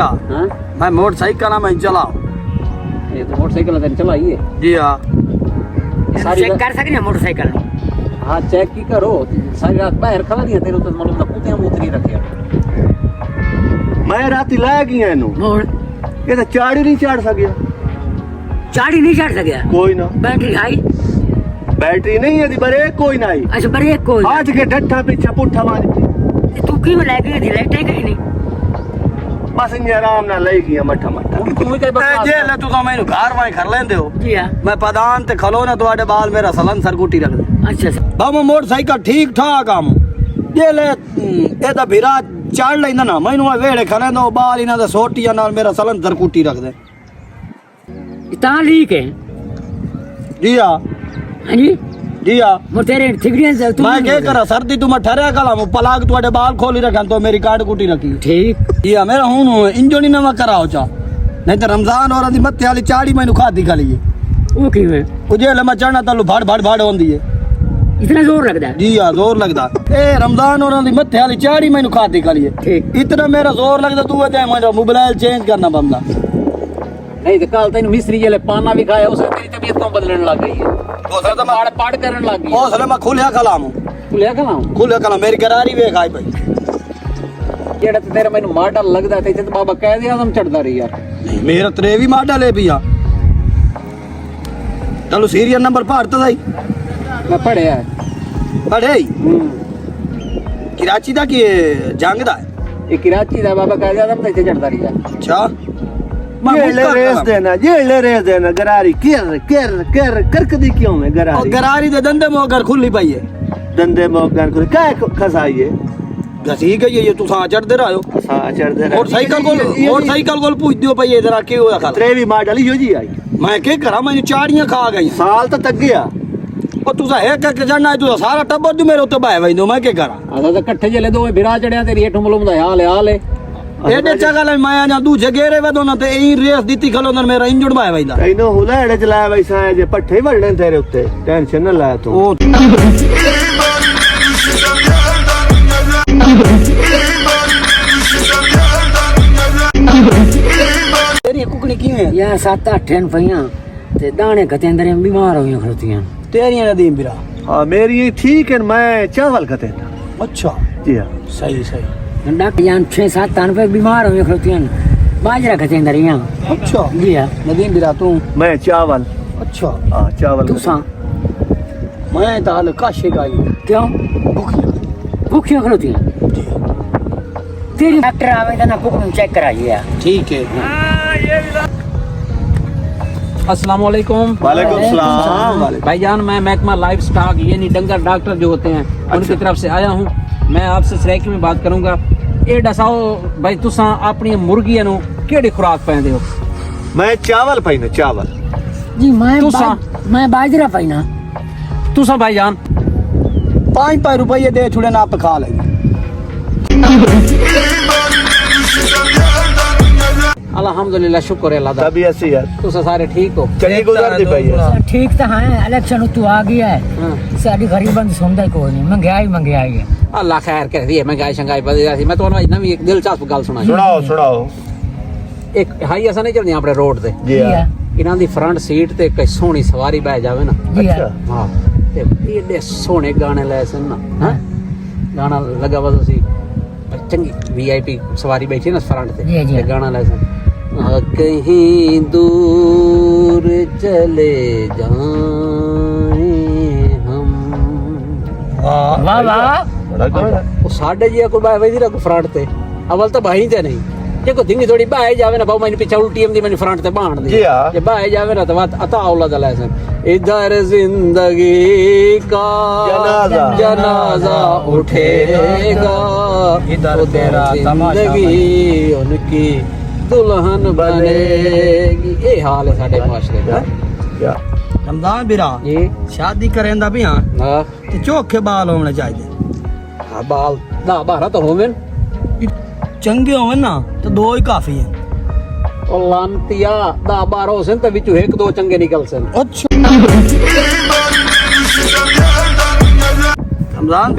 हाँ? मैं मोटरसाइकिल में चलाओ। ये तो मोटरसाइकिल तेरे चलाई है जी हाँ। सारी चेक कर सकते हैं मोटरसाइकिल। हाँ चेक की करो सारी रात बाहर खड़ा दिया तेरे तो मालूम ना कुत्ते उतरी रखे मैं रात लाया गया इनू मोड़ ये तो चाड़ ही नहीं चाड़ सकिया चाड़ी नहीं चढ़ सकिया। कोई ना बैटरी आई। बैटरी नहीं है ब्रेक कोई ना आई अच्छा ब्रेक कोई आज के डट्ठा पीछे पुट्ठा मारी तू की में लगी थी लाइट कहीं नहीं। बस इन आराम ना ले गया मठा मठा तू ही कई ए जे ले तू तो मैनू घर वाई कर लेंदे हो। जी हाँ। मैं पदान ते खलो ना तुम्हारे बाल मेरा सलन सरकुटी रख दे। अच्छा अच्छा। बाबा मोटरसाइकिल ठीक ठाक आम जे ले ए दा भिरा चढ़ लेंदा ना मैनू वेड़े खलेंदो बाल इना दे सोटिया नाल मेरा सलन सरकुटी रख दे। इतना लीक है। जी हाँ हाँ जी जी हाँ। वो तेरे थिगड़ियन से मैं क्या करा सर्दी तू मैं ठहरिया कला मु पलाग तुम्हारे बाल खोली रखा तो मेरी काट कुटी रखी। ठीक। जी हाँ मेरा हूं इंजन ही नवा कराओ चा नहीं तो रमजान और दी मत्ते वाली चाड़ी मैनू खादी खाली है वो की में उजे ले मैं चढ़ना तलू भाड़ भाड़ भाड़ होंदी है। इतना जोर लगता है। जी हाँ जोर लगदा ए रमजान और दी मत्ते वाली चाड़ी मैनू खादी खाली है। ठीक। इतना मेरा जोर लगदा तू वजह मेरा मोबाइल चेंज करना बंदा नहीं तो कल तेन मिस्त्री जले पाना भी खाया उसे तेरी तबीयत क्यों बदलने लग गई है पाड़ पाड़ करने लग गई ओ सले मैं खुलिया कलाम तू ले कलाऊं खुलिया कलाम मेरी गरारी वे खाई भाई जेड़ा ते तेरा मैनू मार डर लगदा ते तो बाबा कह दिया हम चढ़दा रही यार मेरा त्रे भी माडा ले पिया चलो सीरियल नंबर भारत दा ही मैं पढ़िया बड़े कराची दा कि जंग दा ये कराची दा बाबा कह दिया हम ते चढ़दा रही यार अच्छा ये ले रेस देना गरारी केर केर केर करकदी क्यों है और गरारी गरारी दे दंदे मोगर खुली पई है दंदे मोगन को काय खसाइए घसी गई है तू सा चढ़दे रहो सा चढ़दे मोटरसाइकिल कोल पूछ दियो पई इधर आके होया खाला त्रेवी मॉडल ही हो जी आई मैं के करा मैंने चाड़ियां खा गई साल तो तक गया और तू सा है के जाना है तू सारा टब्बर तू मेरे उत्ते बाय वइंदो मैं के करा असा तो इकट्ठे जले दो बिरा चढ़िया तेरी हेठों मलूम दा हाल है एडे चगल मैं आ दूजे गेरे वदो ना ते ई रेस दीती खलो ना मेरा इंजन बाय वइंदा इनो हुलाड़े चलाया वैसा है जे पट्ठे वड़ने तेरे उत्ते टेंशन न लाया तू ओ तेरी कुकनी की है यार 7-8 दिन पईयां ते दाने कते अंदर बीमार होईयां खड़ोतियां तेरी नदीम बिरा हां मेरी ये ठीक है मैं चावल खाते अच्छा जी हां सही सही डॉक्टर यान 6-7 दिन पे बीमार होईयां खड़ोतियां बाजरा कते अंदर यां। अच्छा जी हां। नदीम बिरा तू मैं चावल अच्छा हां चावल तू सा मैं ताल काशे गाई क्यों भूखियां खड़ोतियां तेरी डॉक्टर आवे ना कुकड़ू चेक कराइए। ठीक है। अस्सलाम वालेकुम वालेकुम सलाम भाईजान मैं महकमा लाइफ स्टॉक यानी डंगर डॉक्टर जो होते हैं उनकी तरफ से आया हूँ। मैं आपसे सराइकी में बात करूंगा ये दसाओ भाई तुसा अपनी मुर्गियां नु केड़ी खुराक पैंदे हो। मैं चावल पाइना चावल जी मैं बाजरा पाइना तुसा भाईजान 5 रुपये दे छुड़े ना आप खा ले अल्हम्दुलिल्लाह शुक्र है अल्लाह दा तभी ऐसी यार तुसा सारे ठीक हो चंगी गुजरती पई है ठीक तो है इलेक्शन तू आ गया है साडी गरीबन सुनदा कोई नहीं महंगाई है अल्लाह खैर कर दी है महंगाई शंगाई बद जाती मैं तो नवी एक दिलचस्प गल सुनाई सुनाओ एक हाई असा नहीं चलनी अपने रोड ते जी हां इन्हां दी फ्रंट सीट ते कोई सोहनी सवारी बह जावे ना अच्छा हां ते एडे सोहने गाने ले सन ना हां गाना लगा वा तुसी चंगी वीआईपी सवारी बैठी ना फ्रंट ते गाना ले सन कहीं दूर चले जाएं हम वाह वाह बड़ा गाना वो साढ़े जी को बाय वही रख फ्रंट ते अवल तो भाई ते नहीं जे को धिंगी थोड़ी बाय जावे ना बाऊ मैंने पीछे उल्टी आंदी मैंने फ्रंट ते बांध दी जी हां जे बाय जावे ना तो बात अता औला दा लेसन इधर जिंदगी का जनाजा उठेगा इधर तेरा जिंदगी उनकी दुल्हन बनेगी ये हाल है साडे माशरे दा क्या रमजान बिरा ये शादी करेंदा भी हां हां ते चोखे बाल होने चाहिए बाल दा बारा तो होवन चंगे होवे ना तो 2 ही काफी है और लानतिया दा बार हो सन ते विचो 1-2 चंगे निकल सन अच्छा रमजान